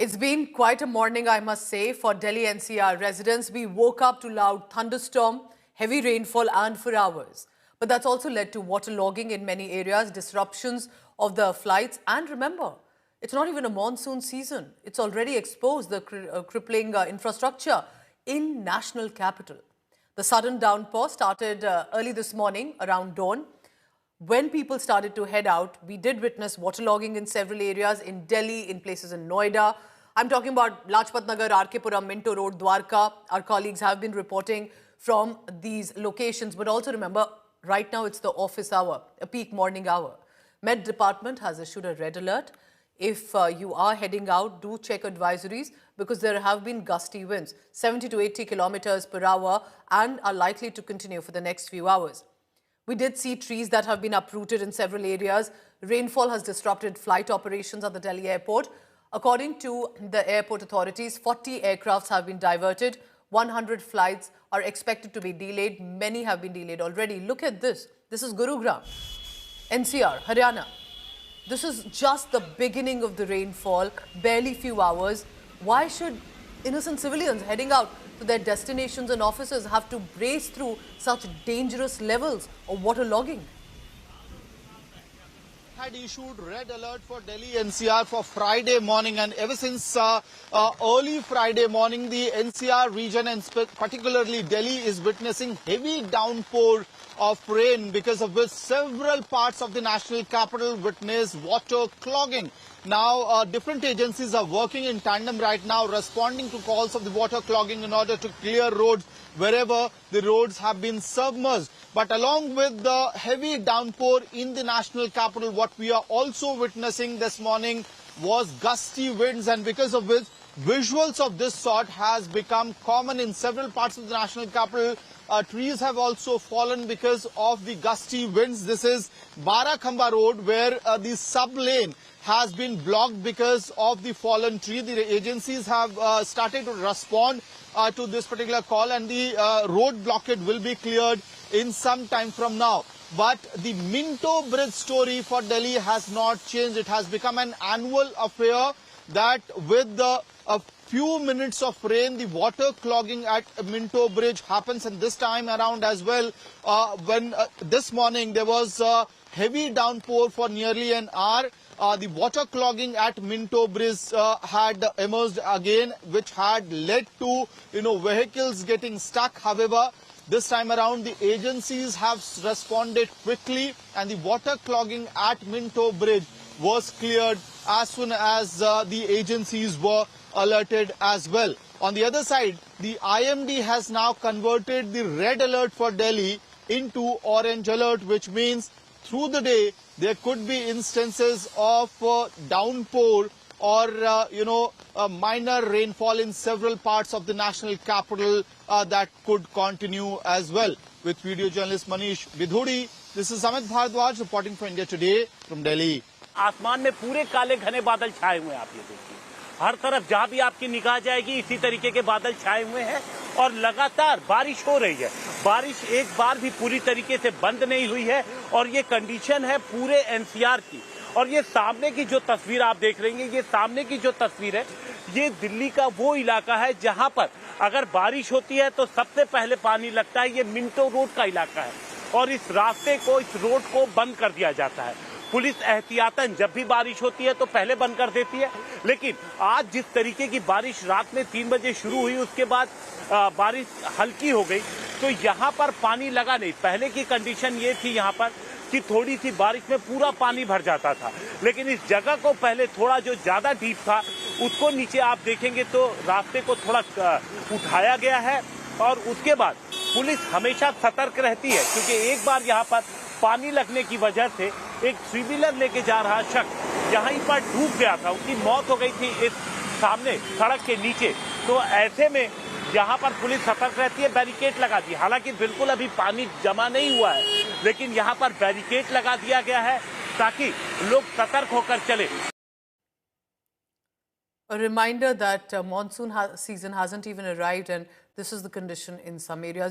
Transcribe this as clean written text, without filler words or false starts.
It's been quite a morning, I must say, for Delhi NCR residents. We woke up to loud thunderstorm, heavy rainfall and for hours. But that's also led to waterlogging in many areas, disruptions of the flights. And remember, it's not even a monsoon season. It's already exposed the crippling infrastructure in national capital. The sudden downpour started early this morning around dawn. When people started to head out, we did witness waterlogging in several areas in Delhi, in places in Noida. I'm talking about Lajpat Nagar, RK Puram, Minto Road, Dwarka. Our colleagues have been reporting from these locations. But also remember, right now it's the office hour, a peak morning hour. Met Department has issued a red alert. If you are heading out, do check advisories because there have been gusty winds, 70 to 80 kilometers per hour, and are likely to continue for the next few hours. We did see trees that have been uprooted in several areas. Rainfall has disrupted flight operations at the Delhi airport. According to the airport authorities, 40 aircrafts have been diverted. 100 flights are expected to be delayed. Many have been delayed already. Look at this. This is Gurugram, NCR, Haryana. This is just the beginning of the rainfall, barely few hours. Why should innocent civilians heading out to their destinations and offices have to brace through such dangerous levels of waterlogging? Had issued red alert for Delhi NCR for Friday morning, and ever since early Friday morning, the NCR region and particularly Delhi is witnessing heavy downpour of rain, because of which several parts of the national capital witnessed water clogging. Now, different agencies are working in tandem right now, responding to calls of the water clogging in order to clear roads wherever the roads have been submerged. But along with the heavy downpour in the national capital, what we are also witnessing this morning was gusty winds, and because of which visuals of this sort has become common in several parts of the national capital. Trees have also fallen because of the gusty winds. This is Barakhamba Road, where the sub-lane has been blocked because of the fallen tree. The agencies have started to respond to this particular call, and the road blockade will be cleared in some time from now. But the Minto Bridge story for Delhi has not changed. It has become an annual affair that with the few minutes of rain, the water clogging at Minto Bridge happens. And this time around as well, when this morning there was a heavy downpour for nearly an hour, the water clogging at Minto Bridge had emerged again, which had led to vehicles getting stuck. However, this time around, the agencies have responded quickly, and the water clogging at Minto Bridge was cleared as soon as the agencies were alerted as well. On the other side, the IMD has now converted the red alert for Delhi into orange alert, which means through the day there could be instances of downpour or minor rainfall in several parts of the national capital that could continue as well. With video journalist Manish Vidhudi, this is Amit Bhardwaj reporting for India Today from Delhi. आसमान में पूरे काले घने बादल छाए हुए हैं। आप ये देखिए, हर तरफ जहां भी आपकी निगाह जाएगी इसी तरीके के बादल छाए हुए हैं और लगातार बारिश हो रही है। बारिश एक बार भी पूरी तरीके से बंद नहीं हुई है और ये कंडीशन है पूरे एनसीआर की। और ये सामने की जो तस्वीर आप देख रहे हैं, ये सामने की जो तस्वीर है, ये दिल्ली का वो इलाका है जहां पर अगर बारिश होती है तो सबसे पहले पानी लगता है। ये मिंटो रोड का इलाका है और इस रास्ते को, इस रोड को बंद कर दिया जाता है। पुलिस एहतियातन जब भी बारिश होती है तो पहले बंद कर देती है, लेकिन आज जिस तरीके की बारिश रात में 3 बजे शुरू हुई, उसके बाद बारिश हल्की हो गई, तो यहाँ पर पानी लगा नहीं। पहले की कंडीशन ये थी यहाँ पर कि थोड़ी सी बारिश में पूरा पानी भर जाता था, लेकिन इस जगह को पहले थोड़ा जो ज्यादा डीप था उसको नीचे आप देखेंगे तो रास्ते को थोड़ा उठाया गया है। और उसके बाद पुलिस हमेशा सतर्क रहती है, क्योंकि एक बार यहाँ पर पानी लगने की वजह से एक 3 व्हीलर लेके जा रहा शख्स यहीं पर डूब गया था, उसकी मौत हो गई थी इस सामने सड़क के नीचे। तो ऐसे में यहाँ पर पुलिस सतर्क रहती है, बैरिकेड लगा दी। हालांकि बिल्कुल अभी पानी जमा नहीं हुआ है, लेकिन यहाँ पर बैरिकेड लगा दिया गया है ताकि लोग सतर्क होकर चले। A reminder that monsoon season hasn't even arrived, and this is the condition in some areas.